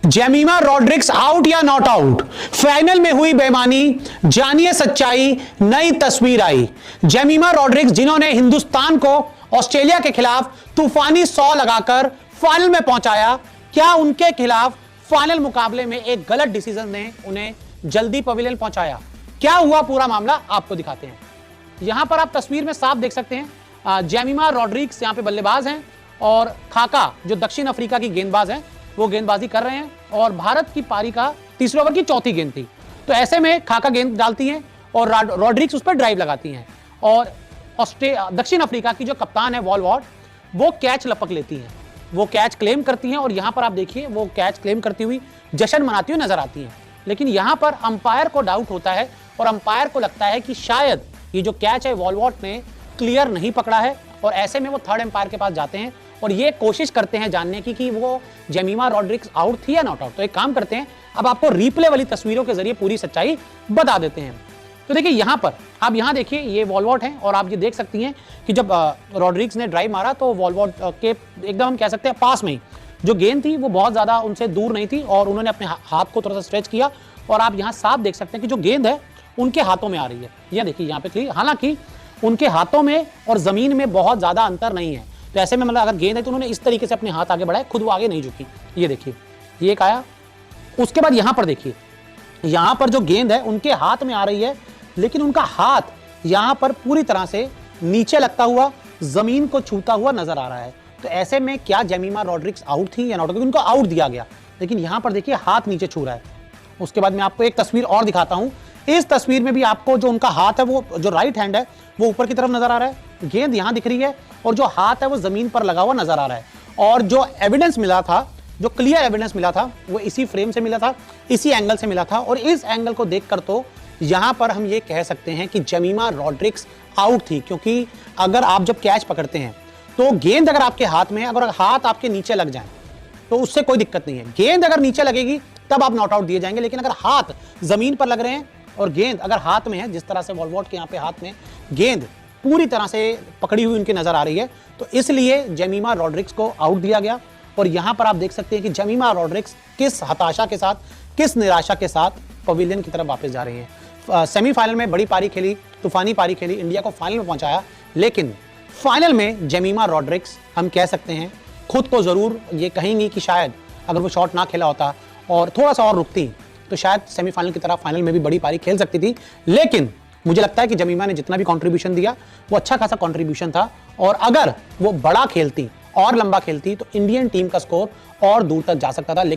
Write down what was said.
Jemimah Rodrigues out या not out, final में हुई बेईमानी, जानिए सच्चाई, नई तस्वीर आई। जेमिमा रॉड्रिक्स जिन्होंने हिंदुस्तान को ऑस्ट्रेलिया के खिलाफ तूफानी 100 लगाकर फाइनल में पहुंचाया, क्या उनके खिलाफ फाइनल मुकाबले में एक गलत डिसीजन ने उन्हें जल्दी पवेलियन पहुंचाया? क्या हुआ पूरा मामला आपको दिखाते हैं। यहां पर आप तस्वीर में साफ देख सकते हैं, जेमिमा रॉड्रिक्स यहां पे बल्लेबाज हैं और खाका जो दक्षिण अफ्रीका की गेंदबाज हैं वो गेंदबाजी कर रहे हैं और भारत की पारी का तीसरे ओवर की चौथी गेंद थी। तो ऐसे में खाका गेंद डालती हैं और रॉड्रिक्स उस पर ड्राइव लगाती हैं और दक्षिण अफ्रीका की जो कप्तान है वॉलवॉट, वो कैच लपक लेती हैं, वो कैच क्लेम करती हैं और यहां पर आप देखिए वो कैच क्लेम करती हुई जश्न मनाती हुई नजर आती हैं। लेकिन यहां पर अंपायर को डाउट होता है और अंपायर को लगता है कि शायद ये जो कैच है वॉलवॉट ने क्लियर नहीं पकड़ा है और ऐसे में वो थर्ड अंपायर के पास जाते हैं और ये कोशिश करते हैं जानने की कि वो जेमिमा रॉड्रिक्स आउट थी या नॉट आउट। तो एक काम करते हैं, अब आपको रिप्ले वाली तस्वीरों के जरिए पूरी सच्चाई बता देते हैं। तो देखिए यहां पर आप यहां देखिए ये वॉलवॉट है और आप ये देख सकती हैं कि जब रॉड्रिक्स ने ड्राइव मारा तो वॉलवॉट के एकदम हम कह सकते हैं पास में ही जो गेंद थी वो बहुत ज्यादा उनसे दूर नहीं थी और उन्होंने अपने हाथ को थोड़ा सा स्ट्रेच किया और आप यहां साफ देख सकते हैं कि जो गेंद है उनके हाथों में आ रही है। यह देखिए यहाँ पे क्लियर, हालांकि उनके हाथों में और जमीन में बहुत ज्यादा अंतर नहीं है। तो ऐसे में मतलब अगर गेंद है तो उन्होंने इस तरीके से अपने हाथ आगे बढ़ाए, खुद वो आगे नहीं झुकी। ये देखिए ये एक आया, उसके बाद यहां पर देखिए यहां पर जो गेंद है उनके हाथ में आ रही है लेकिन उनका हाथ यहां पर पूरी तरह से नीचे लगता हुआ जमीन को छूता हुआ नजर आ रहा है। तो ऐसे में क्या जेमिमा रॉड्रिक्स आउट थी या नॉट? क्योंकि उनको आउट दिया गया लेकिन यहां पर देखिए हाथ नीचे छू रहा है। उसके बाद मैं आपको एक तस्वीर और दिखाता हूं। इस तस्वीर में भी आपको जो उनका हाथ है वो जो राइट हैंड है वो ऊपर की तरफ नजर आ रहा है, गेंद यहां दिख रही है और जो हाथ है वो जमीन पर लगा हुआ नजर आ रहा है। और जो एविडेंस मिला था, जो क्लियर एविडेंस मिला था वो इसी फ्रेम से मिला था, इसी एंगल से मिला था और इस एंगल को देखकर तो यहां पर हम ये कह सकते हैं कि जेमिमा रॉड्रिक्स आउट थी। क्योंकि अगर आप जब कैच पकड़ते हैं तो गेंद अगर आपके हाथ में है, अगर हाथ आपके नीचे लग जाए तो उससे कोई दिक्कत नहीं है। गेंद अगर नीचे लगेगी तब आप नॉट आउट दिए जाएंगे, लेकिन अगर हाथ जमीन पर लग रहे हैं और गेंद अगर हाथ में है, जिस तरह से वॉलवॉट के यहाँ पे हाथ में गेंद पूरी तरह से पकड़ी हुई उनकी नजर आ रही है, तो इसलिए जेमिमा रॉड्रिक्स को आउट दिया गया। और यहां पर आप देख सकते हैं कि जेमिमा रॉड्रिक्स किस हताशा के साथ, किस निराशा के साथ पवेलियन की तरफ वापस जा रही हैं। सेमीफाइनल में बड़ी पारी खेली, तूफानी पारी खेली, इंडिया को फाइनल में पहुंचाया, लेकिन फाइनल में जेमिमा रॉड्रिक्स हम कह सकते हैं खुद को जरूर ये कहेंगी कि शायद अगर वो शॉट ना खेला होता और थोड़ा सा और रुकती तो शायद सेमीफाइनल की तरह फाइनल में भी बड़ी पारी खेल सकती थी। लेकिन मुझे लगता है कि जेमिमा ने जितना भी कंट्रीब्यूशन दिया वो अच्छा खासा कंट्रीब्यूशन था और अगर वो बड़ा खेलती और लंबा खेलती तो इंडियन टीम का स्कोर और दूर तक जा सकता था। लेकिन